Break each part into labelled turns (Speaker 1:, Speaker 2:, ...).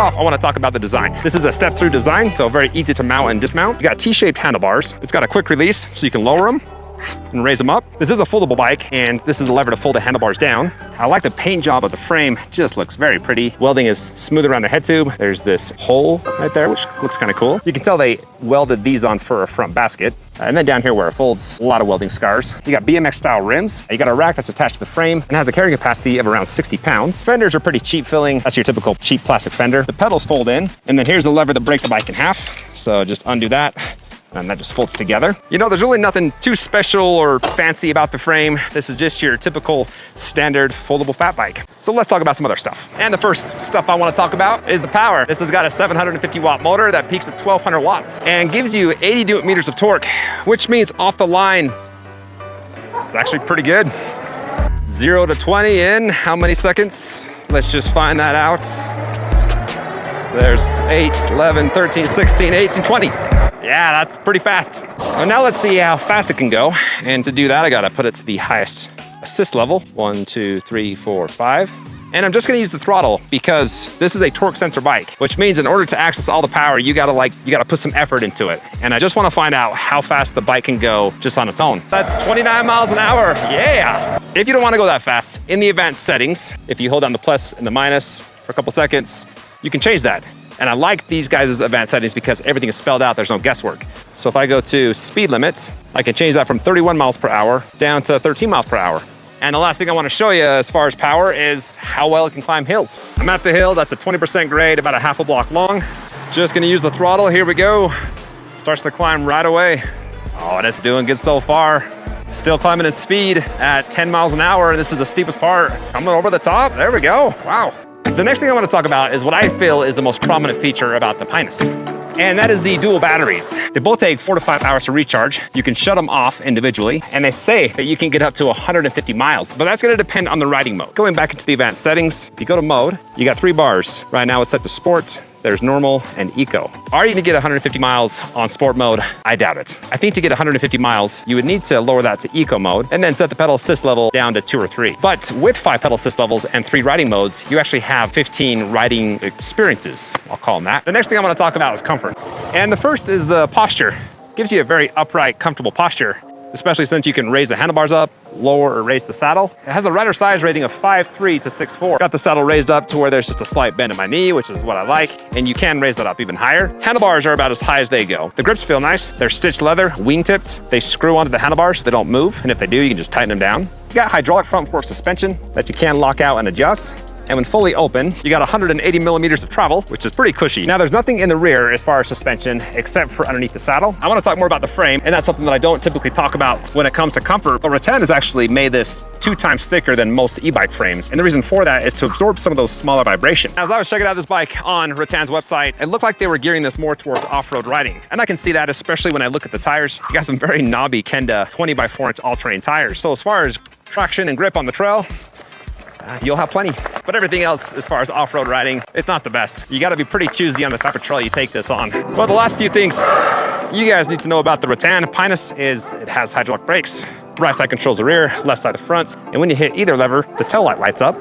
Speaker 1: off, I want to talk about the design. This is a step-through design, so very easy to mount and dismount. You got T-shaped handlebars. It's got a quick release, so you can lower them and raise them up. This is a foldable bike, and this is the lever to fold the handlebars down. I like the paint job of the frame, just looks very pretty. Welding is smooth around the head tube. There's this hole right there, which looks kind of cool. You can tell they welded these on for a front basket. And then down here where it folds, a lot of welding scars. You got BMX style rims. You got a rack that's attached to the frame and has a carrying capacity of around 60 pounds. Fenders are pretty cheap filling. That's your typical cheap plastic fender. The pedals fold in, and then here's the lever that breaks the bike in half. So just undo that, and that just folds together. You know, there's really nothing too special or fancy about the frame. This is just your typical standard foldable fat bike. So let's talk about some other stuff. And the first stuff I want to talk about is the power. This has got a 750 watt motor that peaks at 1200 watts and gives you 80 newton meters of torque, which means off the line, it's actually pretty good. 0 to 20 in how many seconds? Let's just find that out. There's 8, 11, 13, 16, 18, 20. Yeah, that's pretty fast. Well, now let's see how fast it can go. And to do that, I gotta put it to the highest assist level. 1, 2, 3, 4, 5. And I'm just gonna use the throttle because this is a torque sensor bike, which means in order to access all the power, you gotta put some effort into it. And I just wanna find out how fast the bike can go just on its own. That's 29 miles an hour, yeah. If you don't wanna go that fast, in the advanced settings, if you hold down the plus and the minus for a couple seconds, you can change that. And I like these guys' advanced settings because everything is spelled out, there's no guesswork. So if I go to speed limits, I can change that from 31 miles per hour down to 13 miles per hour. And the last thing I want to show you as far as power is how well it can climb hills. I'm at the hill, that's a 20% grade, about a half a block long. Just gonna use the throttle, here we go. Starts the climb right away. Oh, and it's doing good so far. Still climbing at speed at 10 miles an hour. This is the steepest part. Coming over the top, there we go, wow. The next thing I want to talk about is what I feel is the most prominent feature about the Pinus. And that is the dual batteries. They both take 4 to 5 hours to recharge. You can shut them off individually, and they say that you can get up to 150 miles, but that's gonna depend on the riding mode. Going back into the advanced settings, if you go to mode, you got 3 bars. Right now it's set to sport, there's normal and eco. Are you gonna get 150 miles on sport mode? I doubt it. I think to get 150 miles, you would need to lower that to eco mode and then set the pedal assist level down to 2 or 3. But with 5 pedal assist levels and 3 riding modes, you actually have 15 riding experiences, I'll call them that. The next thing I wanna talk about is comfort. And the first is the posture. Gives you a very upright, comfortable posture, especially since you can raise the handlebars up, lower or raise the saddle. It has a rider size rating of 5'3" to 6'4". Got the saddle raised up to where there's just a slight bend in my knee, which is what I like, and you can raise that up even higher. Handlebars are about as high as they go. The grips feel nice. They're stitched leather, wing-tipped. They screw onto the handlebars so they don't move, and if they do, you can just tighten them down. You got hydraulic front fork suspension that you can lock out and adjust. And when fully open, you got 180 millimeters of travel, which is pretty cushy. Now there's nothing in the rear as far as suspension, except for underneath the saddle. I wanna talk more about the frame, and that's something that I don't typically talk about when it comes to comfort, but Rattan has actually made this 2 times thicker than most e-bike frames. And the reason for that is to absorb some of those smaller vibrations. As I was checking out this bike on Rattan's website, it looked like they were gearing this more towards off-road riding. And I can see that, especially when I look at the tires. You got some very knobby Kenda 20x4-inch all-terrain tires. So as far as traction and grip on the trail, you'll have plenty. But everything else, as far as off-road riding, it's not the best. You gotta be pretty choosy on the type of trail you take this on. Well, the last few things you guys need to know about the Rattan Pinus is it has hydraulic brakes. Right side controls the rear, left side the front. And when you hit either lever, the tail light lights up.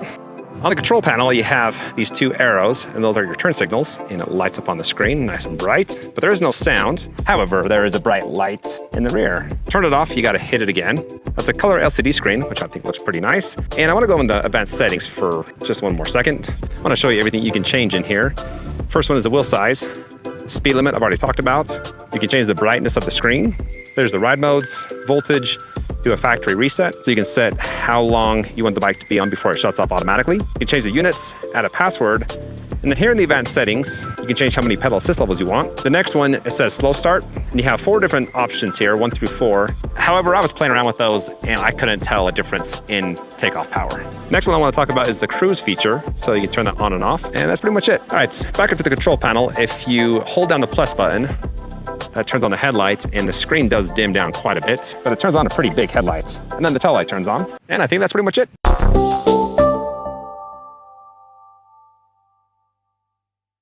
Speaker 1: On the control panel, you have these 2 arrows, and those are your turn signals, and it lights up on the screen, nice and bright, but there is no sound. However, there is a bright light in the rear. Turn it off, you gotta hit it again. That's a color LCD screen, which I think looks pretty nice. And I wanna go into advanced settings for just one more second. I wanna show you everything you can change in here. First one is the wheel size. Speed limit, I've already talked about. You can change the brightness of the screen. There's the ride modes, voltage, do a factory reset, so you can set how long you want the bike to be on before it shuts off automatically. You can change the units, add a password, and then here in the advanced settings, you can change how many pedal assist levels you want. The next one, it says slow start, and you have 4 different options here, 1 through 4. However, I was playing around with those, and I couldn't tell a difference in takeoff power. Next one I want to talk about is the cruise feature, so you can turn that on and off, and that's pretty much it. All right, back up to the control panel. If you hold down the plus button, that turns on the headlight, and the screen does dim down quite a bit, but it turns on a pretty big headlight. And then the tail light turns on, and I think that's pretty much it.